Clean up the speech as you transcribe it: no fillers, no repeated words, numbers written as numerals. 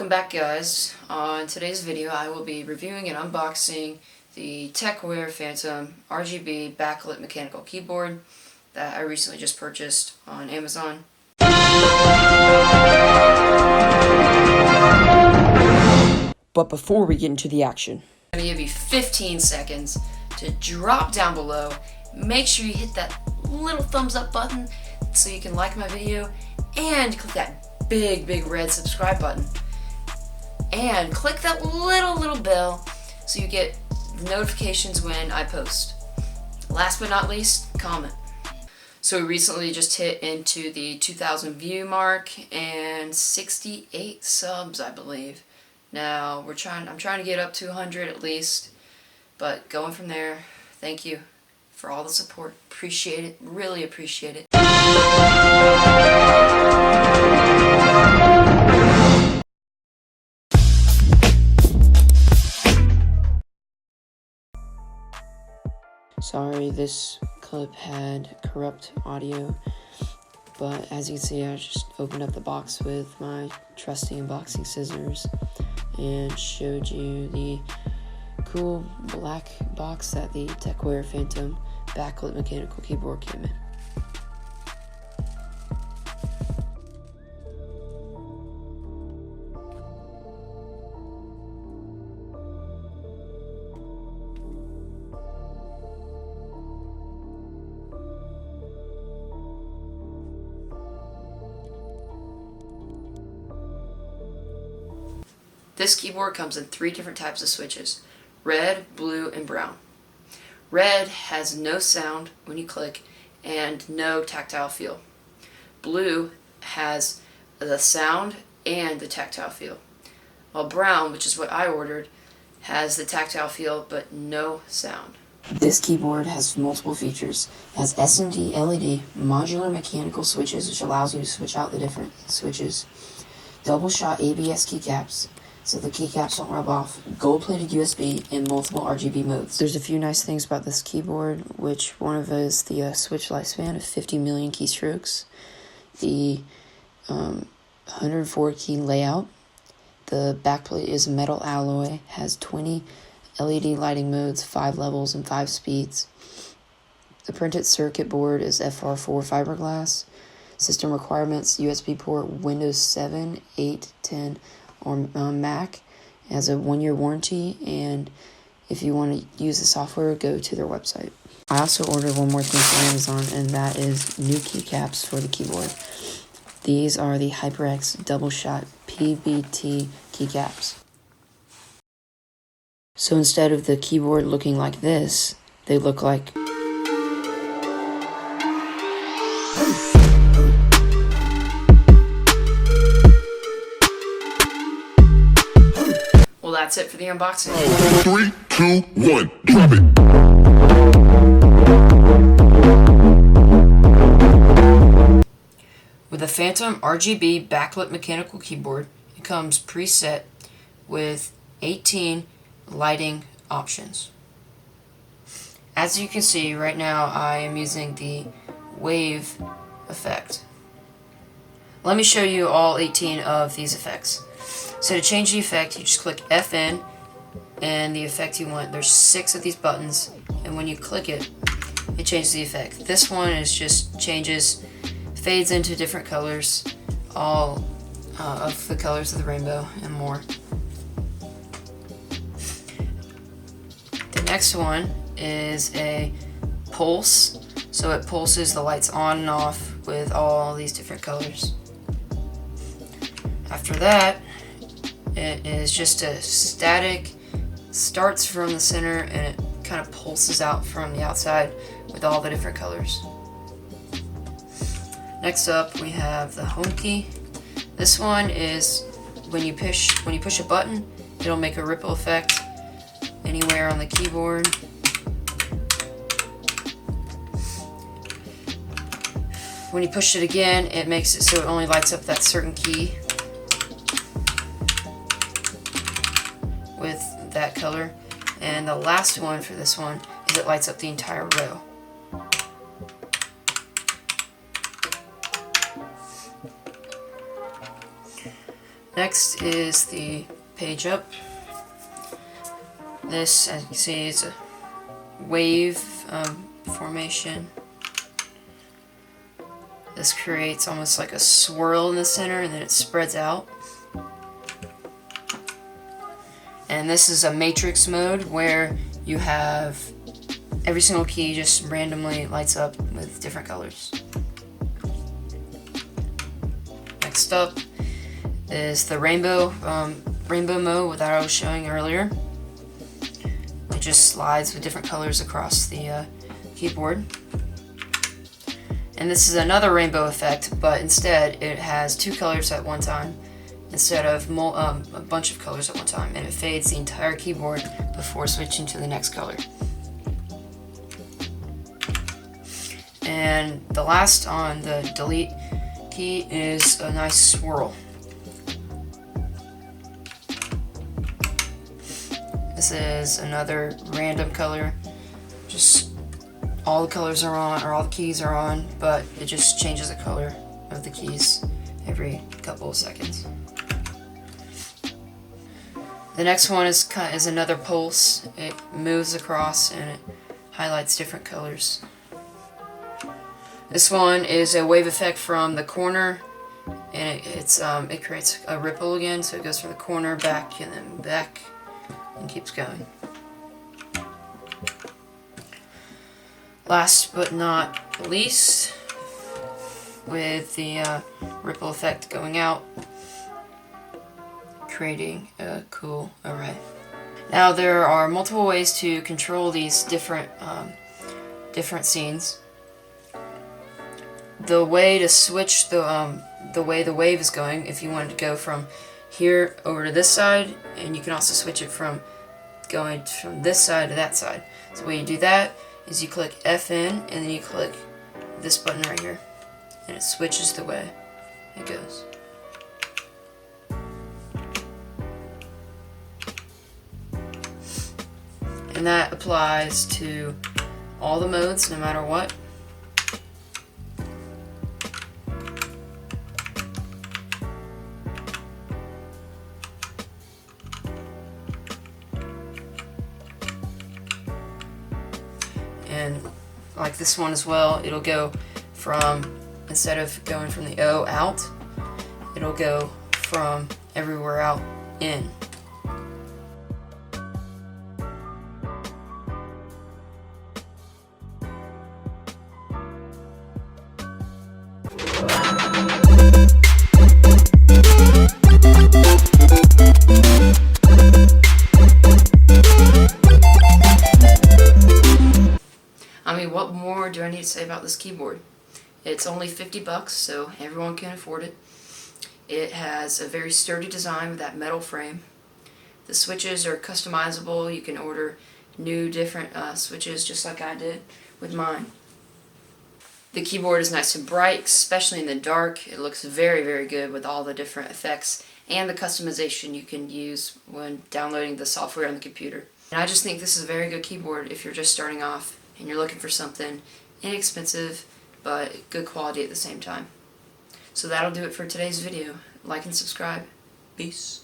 Welcome back, guys. On today's video I will be reviewing and unboxing the Techware Phantom RGB backlit mechanical keyboard that I recently just purchased on Amazon. But before we get into the action, I'm going to give you 15 seconds to drop down below. Make sure you hit that little thumbs up button so you can like my video, and click that big red subscribe button. And click that little bell so you get notifications when I post. Last but not least, comment. So we recently just hit into the 2,000 view mark and 68 subs, I believe. Now I'm trying to get up to 100 at least, but going from there. Thank you for all the support. Appreciate it. Really appreciate it. sorry this clip had corrupt audio, but as you can see I just opened up the box with my trusty unboxing scissors and showed you the cool black box that the Techware Phantom backlit mechanical keyboard came in. This keyboard comes in 3 different types of switches: red, blue, and brown. Red has no sound when you click and no tactile feel. Blue has the sound and the tactile feel. While brown, which is what I ordered, has the tactile feel but no sound. This keyboard has multiple features. It has S&D LED modular mechanical switches, which allows you to switch out the different switches. Double shot ABS keycaps, so the keycaps don't rub off, gold-plated USB, and multiple RGB modes. There's a few nice things about this keyboard, which one of is the switch lifespan of 50 million keystrokes, the 104 key layout, the backplate is metal alloy, has 20 LED lighting modes, 5 levels, and 5 speeds. The printed circuit board is FR4 fiberglass. System requirements: USB port, Windows 7, 8, 10, or Mac. It has a 1-year warranty, and if you want to use the software, go to their website. I also ordered one more thing from Amazon, and that is new keycaps for the keyboard. These are the HyperX double shot PBT keycaps. So instead of the keyboard looking like this, they look like Well, that's it for the unboxing. 3, 2, 1, drop it. With the Phantom RGB backlit mechanical keyboard, it comes preset with 18 lighting options. As you can see right now, I am using the wave effect. Let me show you all 18 of these effects. So to change the effect, you just click FN and the effect you want. There's 6 of these buttons, and when you click it, it changes the effect. This one is just fades into different colors, all of the colors of the rainbow and more. The next one is a pulse, so it pulses the lights on and off with all these different colors. After that, it is just a static, starts from the center and it kind of pulses out from the outside with all the different colors. Next up, we have the home key. This one is when you push a button, it'll make a ripple effect anywhere on the keyboard. When you push it again, it makes it so it only lights up that certain key with that color. And the last one for this one is it lights up the entire row. Next is the page up. This, as you can see, is a wave formation. This creates almost like a swirl in the center, and then it spreads out. And this is a matrix mode where you have every single key just randomly lights up with different colors. Next up is the rainbow mode that I was showing earlier. It just slides with different colors across the keyboard. And this is another rainbow effect, but instead it has two colors at one time instead of a bunch of colors at one time, and it fades the entire keyboard before switching to the next color. And the last on the delete key is a nice swirl. This is another random color. Just all the colors are on, or all the keys are on, but it just changes the color of the keys every couple of seconds. The next one is another pulse. It moves across and it highlights different colors. This one is a wave effect from the corner, and it creates a ripple again, so it goes from the corner back and then back and keeps going. Last but not least, with the ripple effect going out, creating a cool array. Now there are multiple ways to control these different scenes. The way to switch the way the wave is going, if you wanted to go from here over to this side, and you can also switch it from going from this side to that side. So the way you do that is you click FN and then you click this button right here, and it switches the way it goes. And that applies to all the modes, no matter what. And like this one as well, it'll go from, instead of going from the O out, it'll go from everywhere out in. I mean, what more do I need to say about this keyboard? It's only $50, so everyone can afford it. It has a very sturdy design with that metal frame. The switches are customizable. You can order new different switches just like I did with mine. The keyboard is nice and bright, especially in the dark. It looks very, very good with all the different effects and the customization you can use when downloading the software on the computer. And I just think this is a very good keyboard if you're just starting off and you're looking for something inexpensive but good quality at the same time. So that'll do it for today's video. Like and subscribe. Peace.